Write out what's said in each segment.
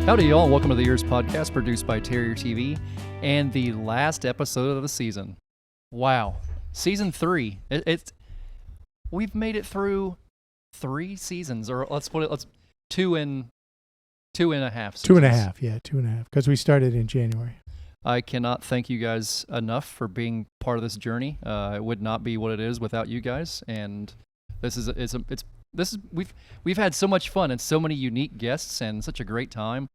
Howdy, y'all. Welcome to the EEARSS podcast produced by Terrier TV and the last episode of the season. Wow. Season 3. We've made it through 3 seasons, or let's 2 and a half seasons. 2.5, yeah, 2.5, because we started in January. I cannot thank you guys enough for being part of this journey. It would not be what it is without you guys, and we've had so much fun and so many unique guests and such a great time.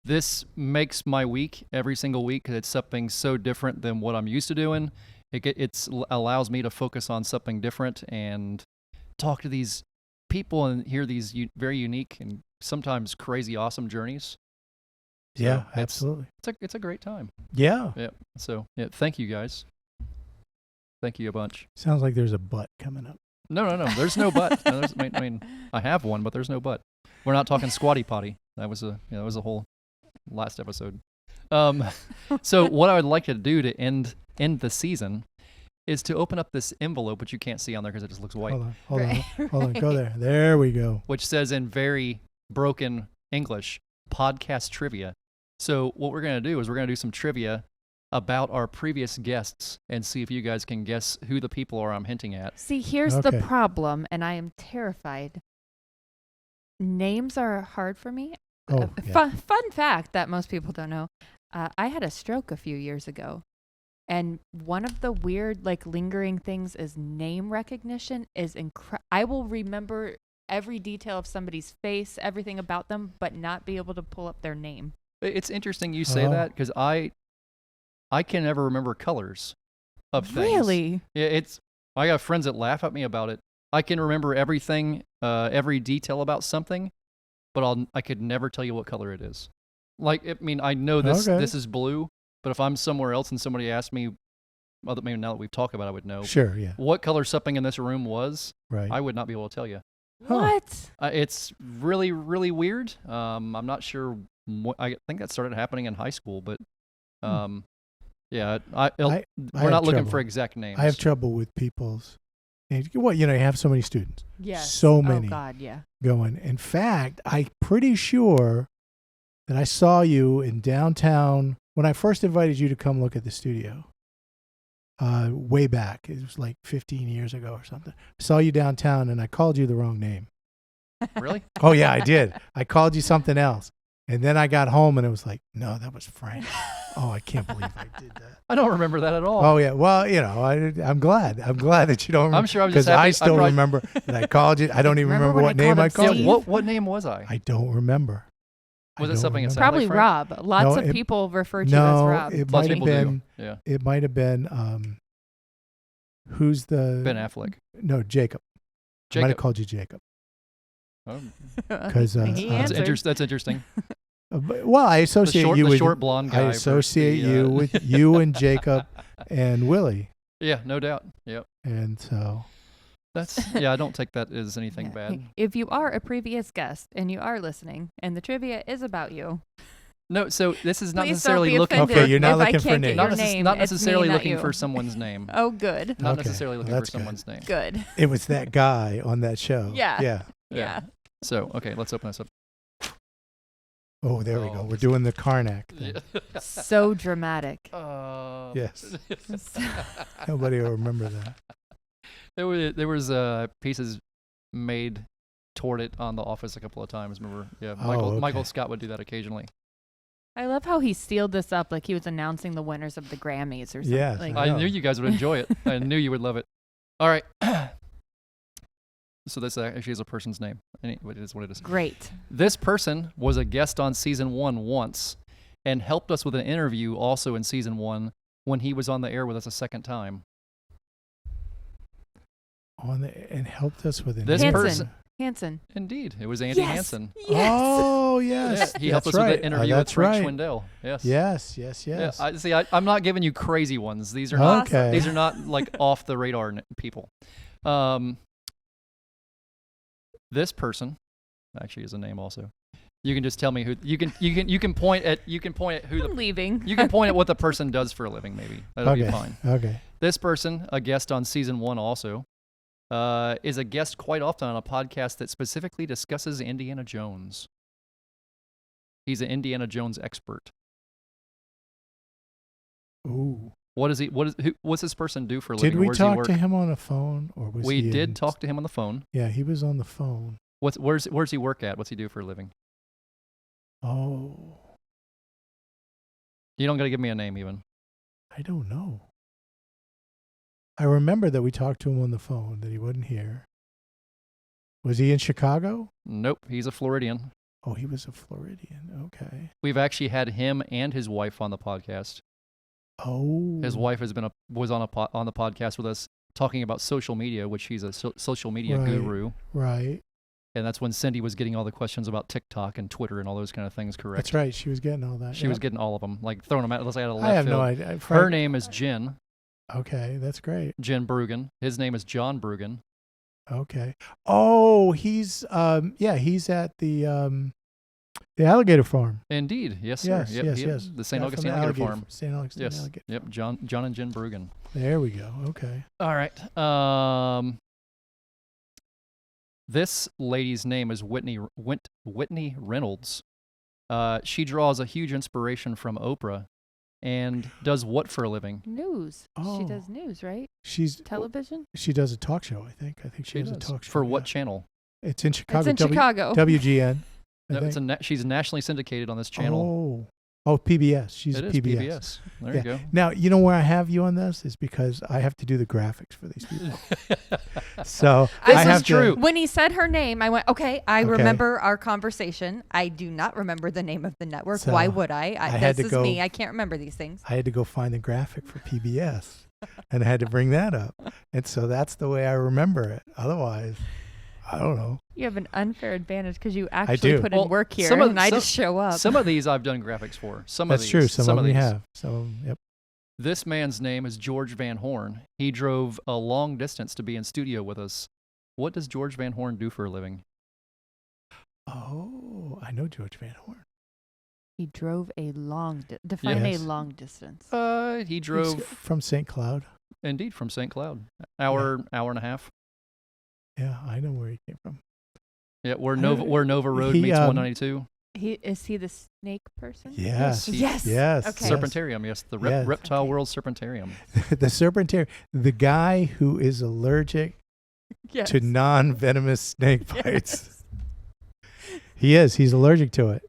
This makes my week every single week because it's something so different than what I'm used to doing. It allows me to focus on something different and talk to these people and hear these very unique and sometimes crazy awesome journeys. So Yeah, absolutely. It's a great time. Yeah. Yeah. So thank you guys. Thank you a bunch. Sounds like there's a butt coming up. No. There's no but. No, I mean, I have one, but there's no but. We're not talking squatty potty. That was a whole last episode. So what I would like to do to end the season is to open up this envelope, which you can't see on there because it just looks white. Hold on. Go there. There we go. Which says in very broken English, podcast trivia. So what we're going to do is we're going to do some trivia about our previous guests and see if you guys can guess who the people are I'm hinting at. See, here's the problem, and I am terrified. Names are hard for me. Oh, yeah. Fun fact that most people don't know. I had a stroke a few years ago, and one of the weird, lingering things is name recognition is I will remember every detail of somebody's face, everything about them, but not be able to pull up their name. It's interesting you say that because I can never remember colors of things. Really? Yeah, I got friends that laugh at me about it. I can remember everything, every detail about something, but I could never tell you what color it is. I know this is blue, but if I'm somewhere else and somebody asked me, maybe now that we've talked about it, I would know. Sure, yeah. What color something in this room was, right. I would not be able to tell you. What? It's really, really weird. I'm not sure. I think that started happening in high school, but yeah, we're not looking for exact names. I have trouble with people's. You have so many students. Yes. So many. Oh God, yeah. Going. In fact, I'm pretty sure that I saw you in downtown when I first invited you to come look at the studio. Way back, it was like 15 years ago or something. I saw you downtown, and I called you the wrong name. Really? Oh yeah, I did. I called you something else. And then I got home and it was like, no, that was Frank. Oh, I can't believe I did that. I don't remember that at all. Oh yeah. Well, I'm glad. I'm glad that you don't remember. I'm sure I'm just happy. Because I still remember that I called you. I don't even remember what name I called you. What name was I? I don't remember. Was it something? Probably like Rob. Lots of people refer to you as Rob. It might have been. Yeah. It might have been. Who's the Ben Affleck? No, Jacob. I might have called you Jacob. Because that's interesting. Well, I associate you with the short blonde guy. I associate you with you and Jacob and Willie. Yeah, no doubt. Yep. And so I don't take that as anything bad. If you are a previous guest and you are listening, and the trivia is about you. No, so this is not necessarily looking. Okay, you're not looking for names. Not necessarily looking for someone's name. Oh, good. Not necessarily looking for someone's name. Good. It was that guy on that show. Yeah. So let's open this up. Oh, there we go. We're doing the Karnak thing. So dramatic. Yes. Nobody will remember that. There was pieces made toward it on The Office a couple of times. Remember? Yeah. Michael Scott would do that occasionally. I love how he sealed this up like he was announcing the winners of the Grammys or something. Yes, I knew you guys would enjoy it. I knew you would love it. All right. So this actually is a person's name. It is what it is. Great. This person was a guest on season 1 once and helped us with an interview also in season 1 when he was on the air with us a second time. And helped us with an this interview. person. Hansen. Indeed. It was Andy Hansen. Yes. Oh, yes. Yeah, he helped us with an interview with Frank Schwindel. Yes. Yes. Yeah, I'm not giving you crazy ones. These are not These are not like off the radar people. This person actually is a name also. You can just tell me who you can point at who I'm leaving. You can point at what the person does for a living maybe. That'll be fine. Okay. This person, a guest on season 1 also, is a guest quite often on a podcast that specifically discusses Indiana Jones. He's an Indiana Jones expert. Ooh. What's this person do for a Did living? we Where's he talk work? to him on the phone, or was We he did in- talk to him on the phone. Yeah, he was on the phone. Where's he work at? What's he do for a living? Oh, You don't got to give me a name even. I don't know. I remember that we talked to him on the phone, that he wasn't here. Was he in Chicago? Nope, he's a Floridian. Oh, he was a Floridian. Okay. We've actually had him and his wife on the podcast. Oh. His wife was on the podcast with us talking about social media, which he's a social media Right. guru. Right. And that's when Cindy was getting all the questions about TikTok and Twitter and all those kind of things correct. That's right. She was getting all that. She was getting all of them, like throwing them out unless I had a left I have field. no idea. Her name is Jen. Okay, that's great. Jen Brugan. His name is John Brugan. Okay. Oh, he's he's at the alligator farm. Indeed. Yes, sir. Yes, Yep, yes, yep. yes. The St. Yeah, Augustine from the Alligator Farm. St. Augustine Yes. Alligator. Yep. John and Jen Brugan. There we go. Okay. All right. This lady's name is Whitney Reynolds. She draws a huge inspiration from Oprah, and does what for a living? News. She Oh. does news, right? She's Television. She does a talk show, I think. I think she has a does. talk show. For what yeah. channel? It's in Chicago. It's in Chicago. WGN. I No, think. she's nationally syndicated on this channel. Oh, PBS. She's It is PBS. PBS. There Yeah. you go. Now, you know where I have you on this is because I have to do the graphics for these people. So This I is have true. To, When he said her name, I went, okay, I Okay. remember our conversation. I do not remember the name of the network. So, Why would I? I had This to is go- me. I can't remember these things. I had to go find the graphic for PBS, and I had to bring that up, and so that's the way I remember it. Otherwise, I don't know. You have an unfair advantage because you actually do. put Well, in work here, some of- and I some- just show up. Some of these I've done graphics for. Some That's of these. true. Some of them you these. have. Some of them, yep. This man's name is George Van Horn. He drove a long distance to be in studio with us. What does George Van Horn do for a living? Oh, I know George Van Horn. He drove a define Yes. a long distance. He He's drove from St. Cloud. indeed from St. Cloud. Hour and a half. Yeah, I know where he came from. Yeah, where I Nova don't- where Nova Road he, meets 192. 192. Is he the snake person? Yes. Yes. Yes. Okay. Serpentarium, yes, the Yes. Reptile Okay. World Serpentarium. The Serpentarian, the guy who is allergic Yes. to non-venomous snake Yes. bites. He is. He's allergic to it.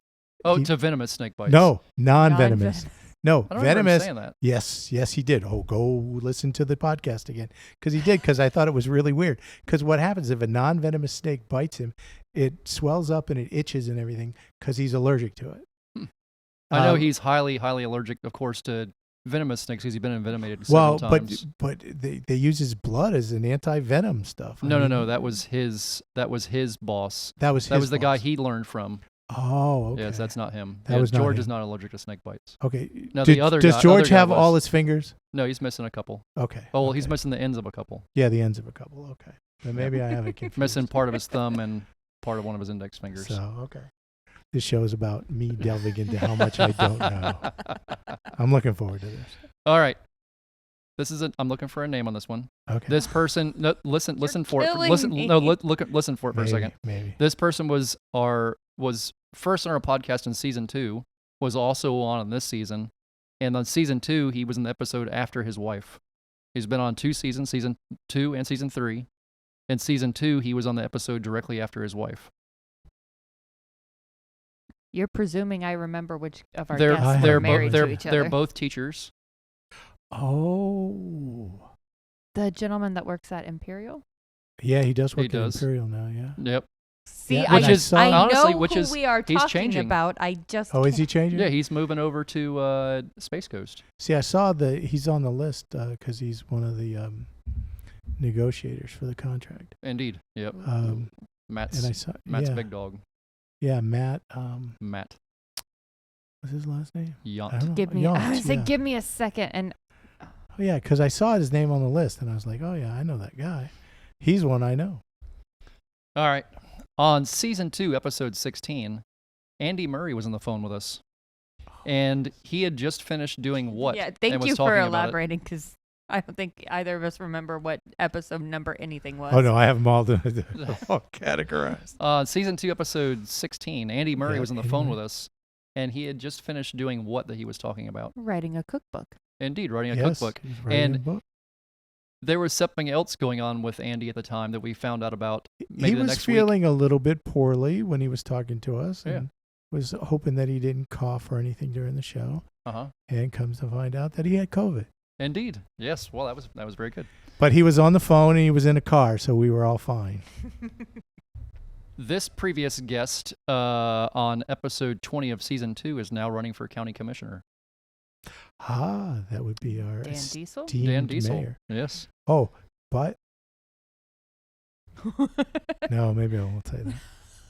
Oh, He- to venomous snake bites. No, non-venomous. No, I don't remember him venomous. saying that. Yes, he did. Oh, go listen to the podcast again. Because he did, because I thought it was really weird. Because what happens if a non-venomous snake bites him, it swells up and it itches and everything because he's allergic to it. I know Um, he's highly allergic, of course, to venomous snakes because he's been envenomated Well, several times. but they use his blood as an anti-venom stuff. I No, mean, that was his boss. That was That was the guy boss. he learned from. Oh, okay. Yes, that's not him. That Yeah, was not George him. is not allergic to snake bites. Okay. No, the other does guy- George other guy have all was. his fingers? No, he's missing a couple. Okay. Oh, well, he's okay. missing the ends of a couple. Yeah, the ends of a couple. Okay. Then maybe I have it confused. Missing part of his thumb and part of one of his index fingers. So, okay. This show is about me delving into how much I don't know. I'm looking forward to this. All right. I'm looking for a name on this one. Okay. This person, no, listen for it. killing Listen, me. no, listen for it for a second. Maybe. This person was first on our podcast in season 2, was also on in this season, and on season 2 he was in the episode after his wife. He's been on 2 seasons, season 2 and season 3. In season 2 he was on the episode directly after his wife. You're presuming I remember which of our They're guests they're are married both to each other. they're both teachers. Oh. The gentleman that works at Imperial. Yeah, he does work He at does. Imperial now, yeah. Yep. See, Yeah, I, which is- I honestly, know which who is- we are he's talking changing. about. I just Oh, is he can't- changing? Yeah, he's moving over to Space Coast. See, I saw he's on the list because he's one of the negotiators for the contract. Indeed. Yep. And I saw Matt's yeah, big dog. Yeah, Matt. Matt What's his last name? I Yont. don't know. Give me. Yont, I said, yeah. give me a second, and Oh, yeah, because I saw his name on the list, and I was like, oh, yeah, I know that guy. He's one I know. All right. On season 2, episode 16, Andy Murray was on the phone with us. And he had just finished doing what? yeah, and thank was you for talking about it. elaborating because I don't think either of us remember what episode number anything was. Oh, no, I have them all, all categorized. Season 2, episode 16, Andy Murray Yeah, was on the Andy phone Murray. with us. and he had just finished doing what that he was talking about. Writing a cookbook. Indeed, writing a Yes, cookbook. he's writing a And book. there was something else going on with Andy at the time that we found out about maybe He the was next feeling a little bit poorly when he was talking to us, Yeah. and was hoping that he didn't cough or anything during the show. week. Uh-huh. And comes to find out that he had COVID. Indeed. Yes. Well, that was very good. But he was on the phone and he was in a car, so we were all fine. This previous guest on episode 20 of season 2 is now running for county commissioner. Ah, that would be our Dan Diesel? esteemed Dan Diesel. mayor. Yes. Oh, but no, maybe I won't say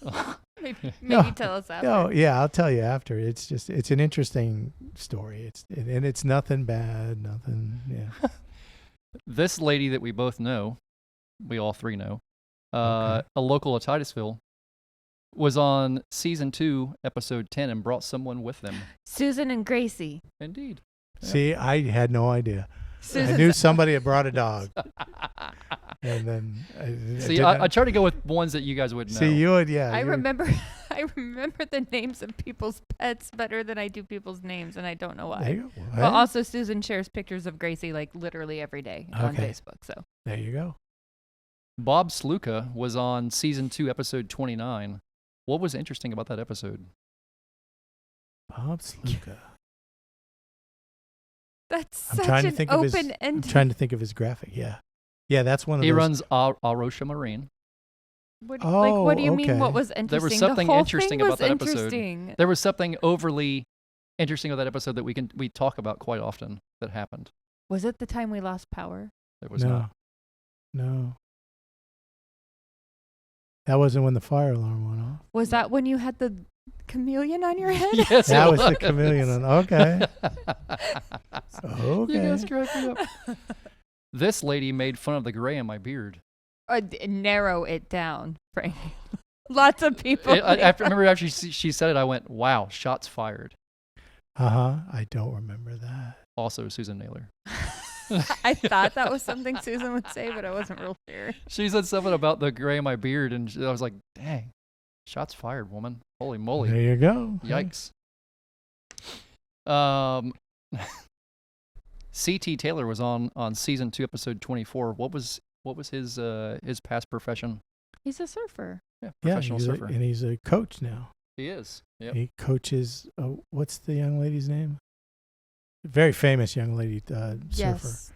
that. maybe No. tell us after. Oh, yeah, I'll tell you after. It's an interesting story. And it's nothing bad, nothing. Yeah. This lady that we both know, we all three know, Okay. a local of Titusville, was on season 2, episode 10, and brought someone with them. Susan and Gracie. Indeed. Yeah. See, I had no idea. I Susan's knew somebody had brought a dog, and then See, I try to go with ones that you guys would know. see you would, yeah. I you- remember the names of people's pets better than I do people's names, and I don't know There why. you go. But Well, also, Susan shares pictures of Gracie like literally every day on Okay. Facebook. So there you go. Bob Sluka was on season 2, episode 29. What was interesting about that episode? Bob Sluka. that's I'm such trying to an think of his. I'm open-ended. trying to think of his graphic. Yeah, yeah, that's one of He those. runs Arosha Marine. What, Oh, what do you mean? okay. What was interesting? There was The something whole interesting thing about was that episode. interesting. There was something overly interesting about that episode that we talk about quite often that happened. Was it the time we lost power? It was no, not. no. That wasn't when the fire alarm went off. Was that when you had the chameleon on your head? Yes, That it was the chameleon. Okay. Okay. You guys crack me up. This lady made fun of the gray in my beard. Narrow it down, Frank. Lots of people. Remember after she said it, I went, "Wow, shots fired." I don't remember that. Also, Susan Naylor. I thought that was something Susan would say, but I wasn't real sure. She said something about the gray in my beard, and I was like, "Dang, shots fired, woman! Holy moly! There you go. Yikes!" C.T. Taylor was on season 2, episode 24. What was his past profession? He's a surfer. Yeah, Yeah, professional surfer. and he's a coach now. He is. Yep. He coaches. What's the young lady's name? Very famous young lady surfer. Yes.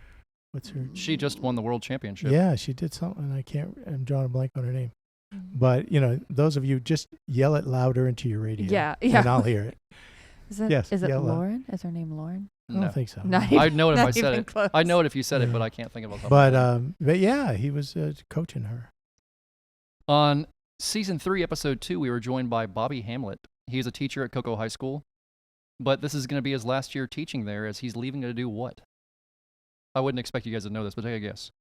What's her? She just won the world championship. Yeah, she did something. I'm drawing a blank on her name. Mm-hmm. But those of you, just yell it louder into your radio. Yeah. And I'll hear it. Is it Yes, Is it yell out. Lauren? Is her name Lauren? I don't No. think so. Not I'd know it if not I said even it. Close. I know it if you said it, Yeah. but I can't think of it. off the top of my head. But yeah, he was coaching her. On season 3, episode 2, we were joined by Bobby Hamlet. He's a teacher at Cocoa High School, but this is going to be his last year teaching there, as he's leaving to do what? I wouldn't expect you guys to know this, but take a guess.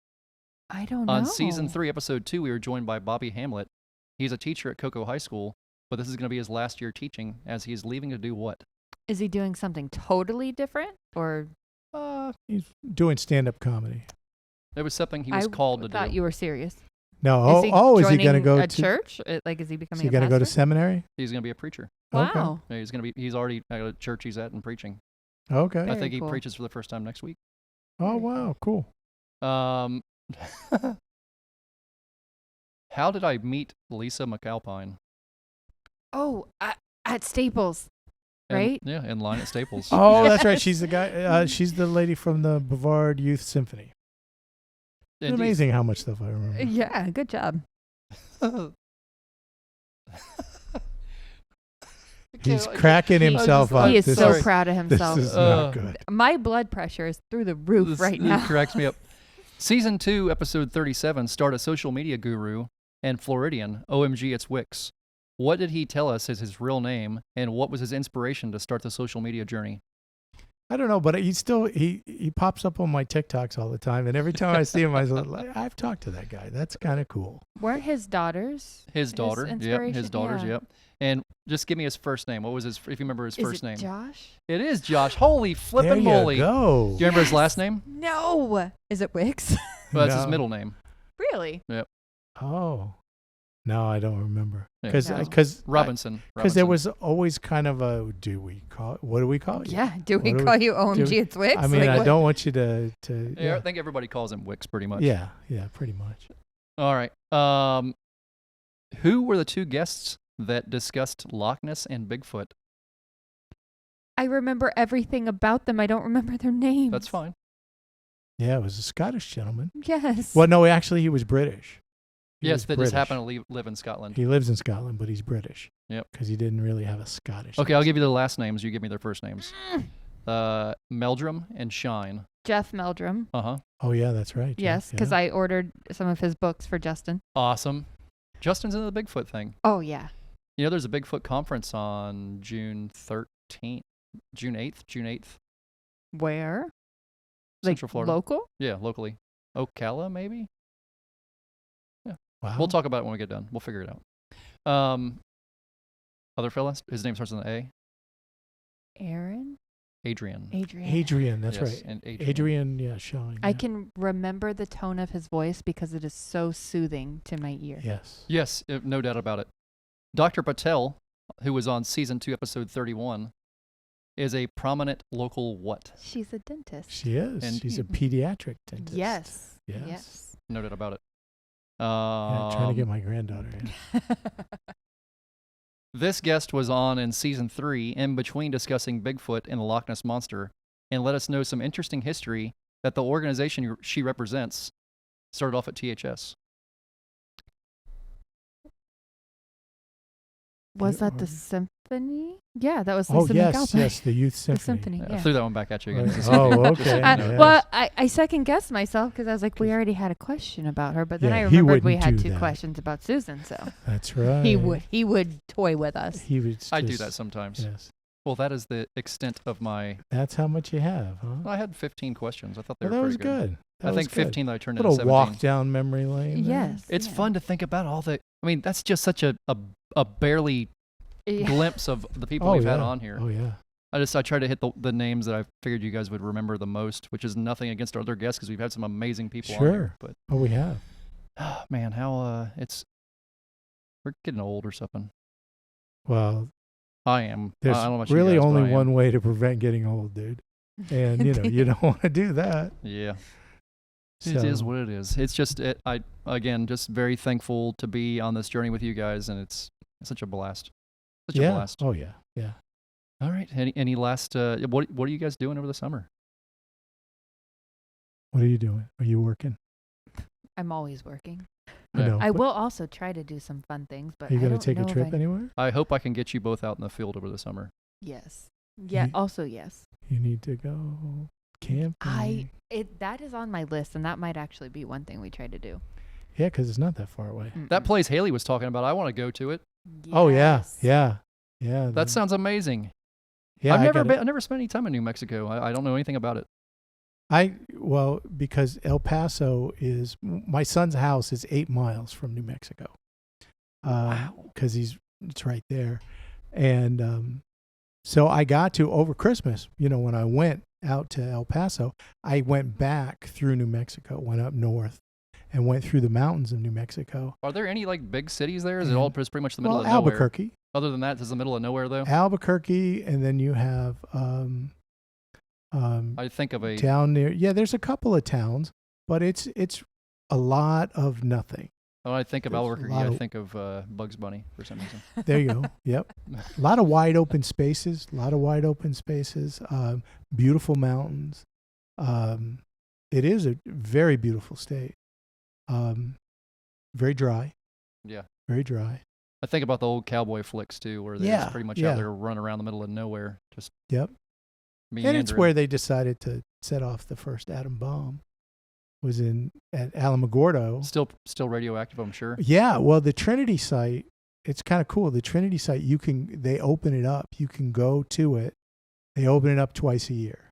I don't know. On season 3, episode 2, we were joined by Bobby Hamlet. He's a teacher at Cocoa High School, but this is going to be his last year teaching, as he's leaving to do what? Is he doing something totally different, or He's doing stand-up comedy. It was something he was called to do. thought you were serious. No. Is he Is he going to joining go a to church? Like, is he Is becoming he a going to go to pastor? seminary? He's going to be a preacher. Okay. Wow. Yeah, he's already at a church he's at and preaching. Okay. I Very think he cool. preaches for the first time next week. Oh wow, cool. How did I meet Lisa McAlpine? Oh, at Staples. Right? In line at Staples. Oh, Yes. that's right. She's the guy. She's the lady from the Bavard Youth Symphony. It's Indeed. amazing how much stuff I remember. Yeah, good job. He's cracking himself up. He is This so is- proud of This himself. is Uh, not good. My blood pressure is through the roof right now. It cracks me up. Season 2, episode 37, starred a social media guru and Floridian. OMG, it's Wix. What did he tell us is his real name, and what was his inspiration to start the social media journey? I don't know, but he pops up on my TikToks all the time, and every time I see him, I've talked to that guy. That's kind of cool. Weren't his daughters? His daughter. Yep, inspiration? his daughters, Yeah. yep. And just give me his first name. What was his, if you remember his first Is it name? Josh? It is Josh. Holy There flippin' you moly. go. Do you remember his Yes. last name? No. Is it Wix? Well, that's his No. middle name. Really? Oh, No, I don't remember. Yeah. Because Robinson. there was always kind of a, what do we call you? Yeah. Do we What do call you OMG? It's Wix? I mean, Like, I what? don't want you to Yeah, I think everybody calls him Wix pretty much. Yeah, pretty much. All right. Who were the two guests that discussed Loch Ness and Bigfoot? I remember everything about them. I don't remember their names. That's fine. Yeah, it was a Scottish gentleman. Yes. Well, no, actually, he was British. Yes, that just happened to live in Scotland. He lives in Scotland, but he's British. Yep. Because he didn't really have a Scottish. Okay, I'll give you their last names. You give me their first names. Meldrum and Shine. Jeff Meldrum. Uh-huh. Oh, yeah, that's right. Yes, because I ordered some of his books for Justin. Awesome. Justin's into the Bigfoot thing. Oh, yeah. You know, there's a Bigfoot conference on June 8th. Where? Central Like Florida. local? Yeah, locally. Ocala, maybe? Wow. We'll talk about it when we get done. We'll figure it out. Other fellas? His name starts with an A. Aaron? Adrian. Adrian, that's Yes, right. and Adrian, yeah, Sean. I yeah. can remember the tone of his voice because it is so soothing to my ear. Yes. Yes, no doubt about it. Dr. Patel, who was on season 2, episode 31, is a prominent local what? She's a dentist. She is. And- She's a pediatric dentist. Yes. Yes. No doubt about it. Yeah, trying to get my granddaughter in. This guest was on in season 3 in between discussing Bigfoot and the Loch Ness Monster and let us know some interesting history that the organization she represents started off at THS. Was that the symphony? Yeah, that was Lisa Oh, yes, McAlpine. yes, the Youth The Symphony. symphony, I yeah. threw that one back at you again. Right. Just- Oh, just- okay. yeah. Well, I second guessed myself because I was like, we already had a question about her, but then Yeah, I he remembered we wouldn't had do 2 that. questions about Susan, so That's right. he would toy with us. He was I do just- that sometimes. Yes. Well, that is the extent of my... That's how much you have, huh? I had 15 questions. I thought they Well, were that pretty was good. good. That I was think good. 15 that I turned into Little 17. walk down memory lane. there. Yes. It's yeah. fun to think about all the... I mean, that's just such a barely Yeah. glimpse of the people Oh, we've yeah. had on here. Oh, yeah. I tried to hit the names that I figured you guys would remember the most, which is nothing against our other guests because we've had some amazing people on here. Sure. Oh, we have. But man, how we're getting old or something. Well, I am. there's I don't know about you really guys, but only I am. one way to prevent getting old, dude. And, you don't want to do that. Yeah. So, It is what it is. It's just again just very thankful to be on this journey with you guys, and it's such a blast. Such a blast. Oh, yeah. Yeah. All right. Any last? What are you guys doing over the summer? What are you doing? Are you working? I'm always working. I Yeah. know. I but will also try to do some fun things, but Are you I going don't to take a know if trip I- anywhere? I hope I can get you both out in the field over the summer. Yes. Yeah. You- Also, yes. You need to go camping. That is on my list, and that might actually be one thing we try to do. Yeah, because it's not that far away. That Mm-mm. place Haley was talking about, I want to go to it. Oh, yeah. Yes. Yeah. Yeah. That sounds amazing. yeah, I've I never gotta- I've never spent any time in New Mexico. I don't know anything about it. Well, because El Paso is, my son's house is 8 miles from New Mexico. Wow. Because it's right there. And so I got to, over Christmas, when I went out to El Paso, I went back through New Mexico, went up north, and went through the mountains of New Mexico. Are there any like big cities there? Is it all just pretty much the middle Well, of nowhere? Albuquerque. Other than that, it's the middle of nowhere though. Albuquerque, and then you have I think of a down near. Yeah, there's a couple of towns, but it's a lot of nothing. when I think of there's a Albuquerque, lot I of- think of Bugs Bunny for some reason. There you go. Yep. A lot of wide open spaces. Beautiful mountains. It is a very beautiful state. Very dry. Yeah. Very dry. I think about the old cowboy flicks too, where they're Yeah, just pretty much yeah. out there running around the middle of nowhere, just Yep. meandering. And it's where they decided to set off the first atom bomb. Was at Alamogordo. still radioactive, I'm sure. Yeah, well, the Trinity site, it's kind of cool. The Trinity site, they open it up. You can go to it. They open it up twice a year,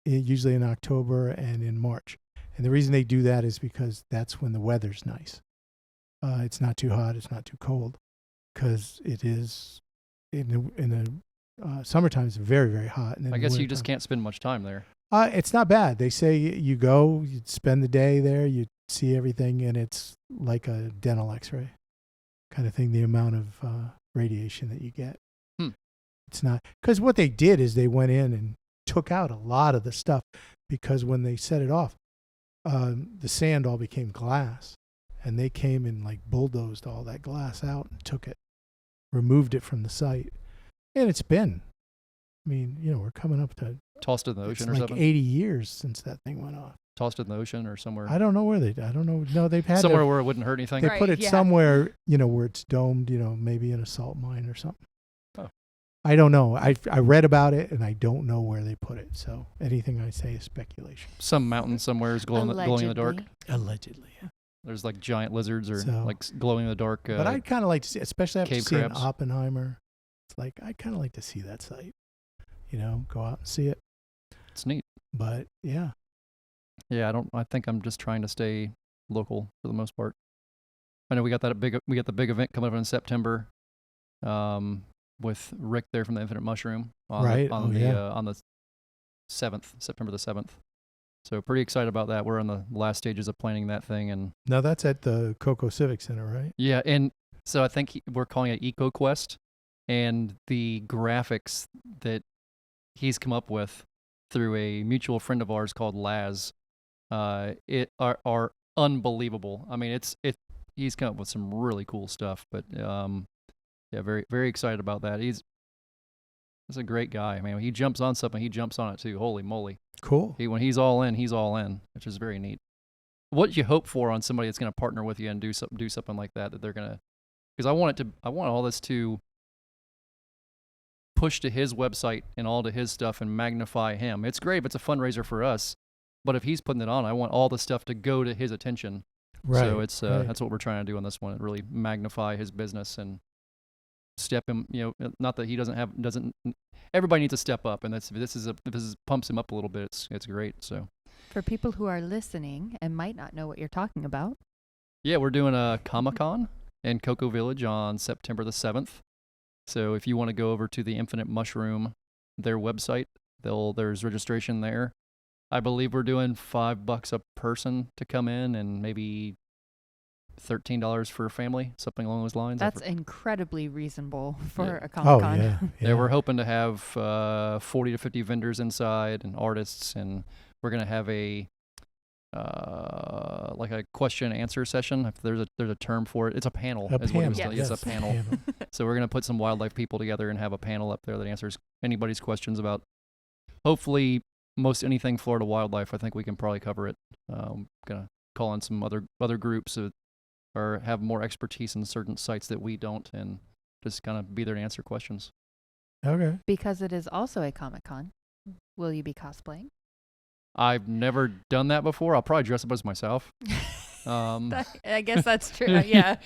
usually in October and in March. And the reason they do that is because that's when the weather's nice. It's not too hot. It's not too cold, because it is in the summertime. It's very, very hot. And then I in guess you wintertime- just can't spend much time there. It's not bad. They say you go, you spend the day there, you see everything, and it's like a dental X-ray kind of thing. The amount of radiation that you get. It's not, because what they did is they went in and took out a lot of the stuff, because when they set it off, the sand all became glass, and they came and like bulldozed all that glass out and took it, removed it from the site, and it's been, I mean, we're coming up to Tossed in the ocean or like something? 80 years since that thing went off. Tossed in the ocean or somewhere? I don't know where I don't know. No, they've had Somewhere where it wouldn't hurt anything? they Right, put it yeah. somewhere, where it's domed, maybe in a salt mine or something. Oh. I don't know. I read about it, and I don't know where they put it. So anything I say is speculation. Some mountain somewhere is glowing in the dark. Allegedly. Yeah. There's like giant lizards or So- like glowing in the dark. But I'd kind of like to see, especially after cave seeing crabs. Oppenheimer, it's like I'd kind of like to see that site. Go out and see it. It's neat. But yeah, Yeah, I think I'm just trying to stay local for the most part. I know we got the big event coming up in September, with Rick there from the Infinite Mushroom on Right. on the 7th, September the 7th. So pretty excited about that. We're in the last stages of planning that thing, and now that's at the Cocoa Civic Center, right? yeah, and so I think we're calling it EcoQuest, and the graphics that he's come up with through a mutual friend of ours called Laz, are unbelievable. I mean, he's come up with some really cool stuff, but yeah, very very excited about that. He's a great guy, man. When he jumps on something, he jumps on it too. Holy moly! Cool. When he's all in, which is very neat. What do you hope for on somebody that's going to partner with you and do something like that they're going to? Because I want all this to push to his website and all to his stuff and magnify him. It's great if it's a fundraiser for us, but if he's putting it on, I want all the stuff to go to his attention. Right. So it's right. that's what we're trying to do on this one. Really magnify his business and step him. Not that he doesn't. Everybody needs to step up, and this pumps him up a little bit. It's great. So For people who are listening and might not know what you're talking about. yeah, we're doing a Comic-Con in Cocoa Village on September the 7th. So if you want to go over to the Infinite Mushroom, their website, there's registration there. I believe we're doing $5 a person to come in, and maybe $13 for a family, something along those lines. That's incredibly reasonable for Yeah. a Oh Comic-Con. yeah. Yeah, we're hoping to have 40 to 50 vendors inside and artists, and we're gonna have a like a question and answer session. If there's a term for it, it's a panel. A is what it was. panel. It's a Yes, panel. So we're gonna put some wildlife people together and have a panel up there that answers anybody's questions about, hopefully, most anything Florida wildlife. I think we can probably cover it. Gonna call in some other groups or have more expertise in certain sites that we don't, and just kind of be there to answer questions. Okay. Because it is also a Comic-Con. Will you be cosplaying? I've never done that before. I'll probably dress up as myself. I guess that's true. Yeah.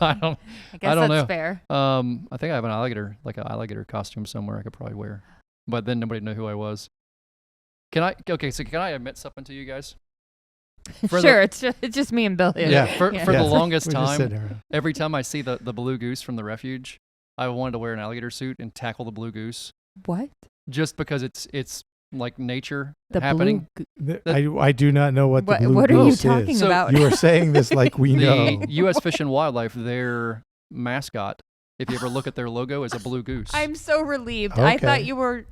I don't I guess don't that's know. fair. I think I have an alligator costume somewhere I could probably wear, but then nobody would know who I was. Can I admit something to you guys? For Sure, it's just me and Billy. Yeah. For Yeah. the longest We're just sitting time, around. every time I see the blue goose from the refuge, I wanted to wear an alligator suit and tackle the blue goose, What? just because it's like nature The happening. blue. I do not know what the blue What are you goose talking is. So- about? You are saying this like we know. The U.S. Fish and Wildlife, their mascot, if you ever look at their logo, is a blue goose. I'm so relieved. I Okay. thought you were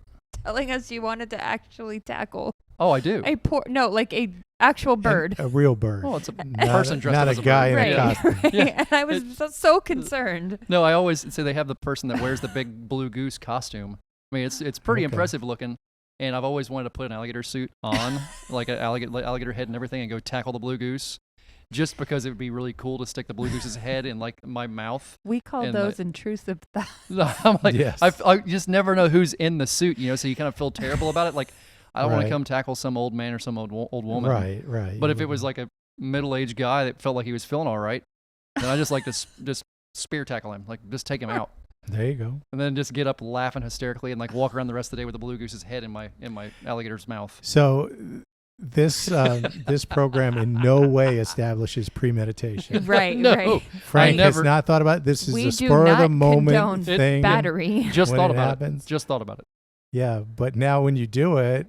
telling us you wanted to actually tackle Oh, I do. like a actual bird. A real bird. Oh, it's a Not person a, dressed not up as a a guy bird. in a Right. costume. Right. Yeah. And I was so concerned. No, I always say they have the person that wears the big blue goose costume. I mean, it's pretty Okay. impressive looking, and I've always wanted to put an alligator suit on, like an alligator head and everything, and go tackle the blue goose, just because it would be really cool to stick the blue goose's head in like my mouth. We call And, those intrusive thoughts. I'm like, Yes. I just never know who's in the suit, so you kind of feel terrible about it. Like, I don't want Right. to come tackle some old man or some old woman. Right, right. But You if it was wouldn't. like a middle-aged guy that felt like he was feeling all right, then I just like to just spear tackle him, like just take him out, There you go. and then just get up laughing hysterically and like walk around the rest of the day with the blue goose's head in my alligator's mouth. So this this program in no way establishes premeditation. Right, No. right. Frank has never- not thought about it. This is We a do spur of the not moment condone thing. battery. Just When thought it about happens. it. Just thought about it. Yeah, but now when you do it,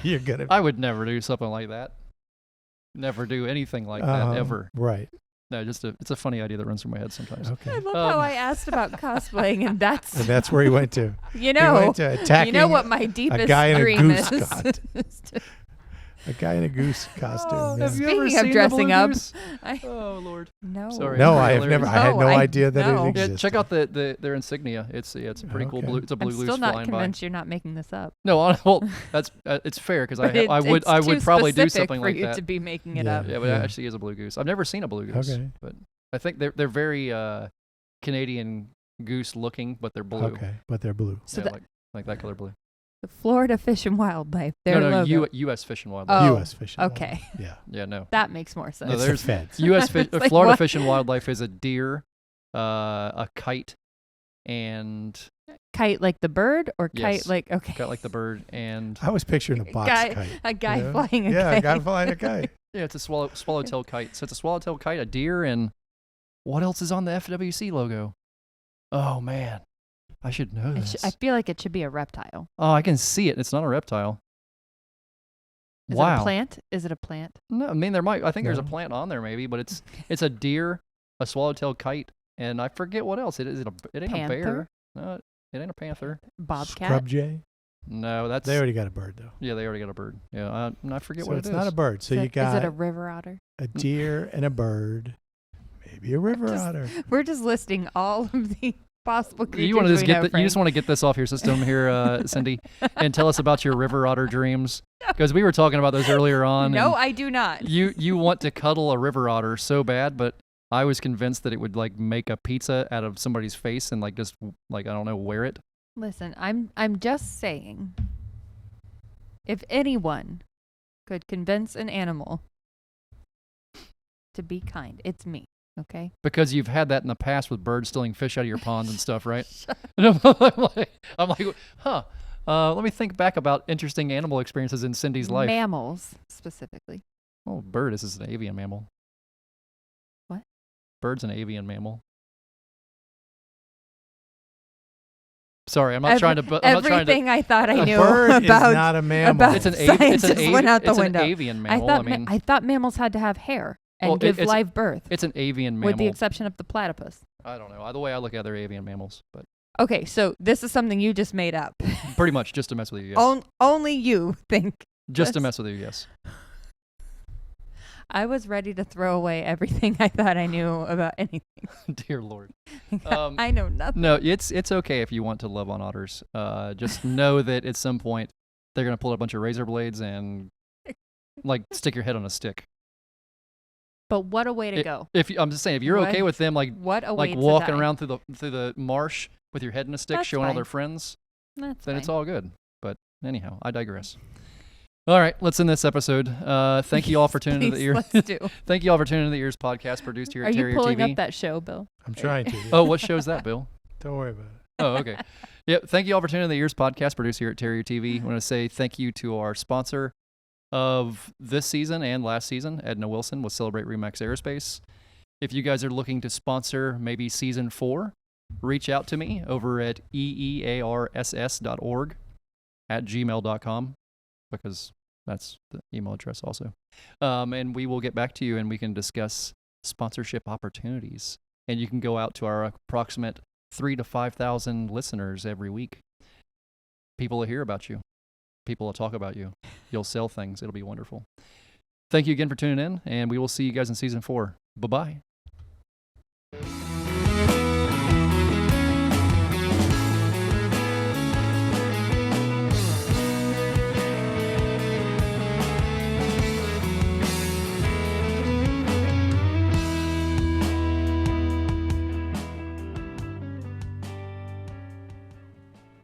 you're gonna. I would never do something like that. never do anything like that ever. Right. No, it's a funny idea that runs through my head sometimes. Okay. I love how I asked about cosplaying, and that's And that's where he went to. you He know went to attacking what my deepest guy in a dream goose is. cut. A guy in a goose costume. Oh, yeah. Have you ever Speaking of seen dressing the up, Blue Goose? I- Oh Lord. no, Sorry. No, It's I have hilarious. never. I had no No, idea that no. it Yeah, existed. Check out their insignia. It's a pretty cool Okay. blue. It's a blue I'm goose still not flying convinced you're not making this up. by. No, well, that's it's fair because But I would it's too probably do specific something for like you that. to be making it Yeah. up. Yeah, but it actually is a blue goose. I've never seen a blue goose. Okay. But I think they're very Canadian goose looking, but they're blue. Okay, but they're blue. So Yeah, like that color blue. The Florida Fish and Wildlife. Their No, logo. U.S. Fish and Wildlife. Oh, U.S. Fish. and okay. Wildlife. Yeah. Yeah, no. That makes more sense. No, It's the there's feds. U.S. It's like, Florida what? Fish and Wildlife is a deer, a kite, and Kite like the bird, or Yes. kite like okay. got like the bird, and I was picturing a box Guy- kite. A guy you know? flying a Yeah, kite. a guy flying a kite. yeah, it's a swallowtail kite. So it's a swallowtail kite, a deer, and what else is on the FWC logo? Oh man, I should know this. I feel like it should be a reptile. Oh, I can see it. It's not a reptile. Is Wow. it a plant? Is it a plant? No, I mean I think there's a No. plant on there maybe, but it's a deer, a swallowtail kite, and I forget what else. It ain't a bear. Panther? No, it ain't a panther. Bobcat? Scrub jay. No, that's They already got a bird though. yeah, they already got a bird. Yeah, I forget So what it's it is. not a bird. So is you it, got is it a river otter? a deer and a bird, maybe a river Just- otter. We're just listing all of the possible creatures You want to just we know, you just Frank. want to get this off your system here, Cindy, and tell us about your river otter dreams because we were talking about those earlier on. No, and I do not. you want to cuddle a river otter so bad, but I was convinced that it would like make a pizza out of somebody's face and like just like I don't know wear it. Listen, I'm just saying, if anyone could convince an animal to be kind, it's me. Okay. Because you've had that in the past with birds stealing fish out of your ponds and stuff, right? Shut And I'm like, huh. Let me think back about interesting animal experiences in Cindy's life. Mammals specifically. Oh, bird is an avian mammal. What? Bird's an avian mammal. Sorry, I'm not trying to. I'm not trying to. Everything I thought I A knew bird about is not a mammal. about It's an science it's an just went out the it's window. an avian mammal. I thought mean, I thought mammals had to have hair and Well, give it's- live birth, it's an avian mammal. with the exception of the platypus. I don't know. The way I look at it, they're avian mammals, but Okay, so this is something you just made up. pretty much just to mess with you. Yes. Only you think. Just to this. mess with you. Yes. I was ready to throw away everything I thought I knew about anything. Dear Lord. I know nothing. No, it's okay if you want to love on otters. Just know that at some point they're gonna pull out a bunch of razor blades and like stick your head on a stick. But what a way to It- go. I'm just saying, if you're What- okay with them like What a way like to walking die. around through the marsh with your head in a stick, That's showing all fine. their friends, That's then it's fine. all good. But anyhow, I digress. All right, let's end this episode. Thank you all for tuning into the Please, ear. let's do. Thank you all for tuning into the Ears podcast, produced here Are at you Terrier pulling TV. up that show, Bill? I'm trying to. Oh, what show is that, Bill? Don't worry about it. Oh, okay. Yep. Thank you all for tuning in to the Ears podcast, produced here at Terrier TV. I want to say thank you to our sponsor of this season and last season, Edna Wilson with Celebrate Remax Aerospace. If you guys are looking to sponsor maybe season 4, reach out to me over at EEARSS.org at gmail.com because that's the email address also. And we will get back to you and we can discuss sponsorship opportunities. And you can go out to our approximate 3,000 to 5,000 listeners every week. People will hear about you. People will talk about you. You'll sell things. It'll be wonderful. Thank you again for tuning in, and we will see you guys in season 4. Bye-bye.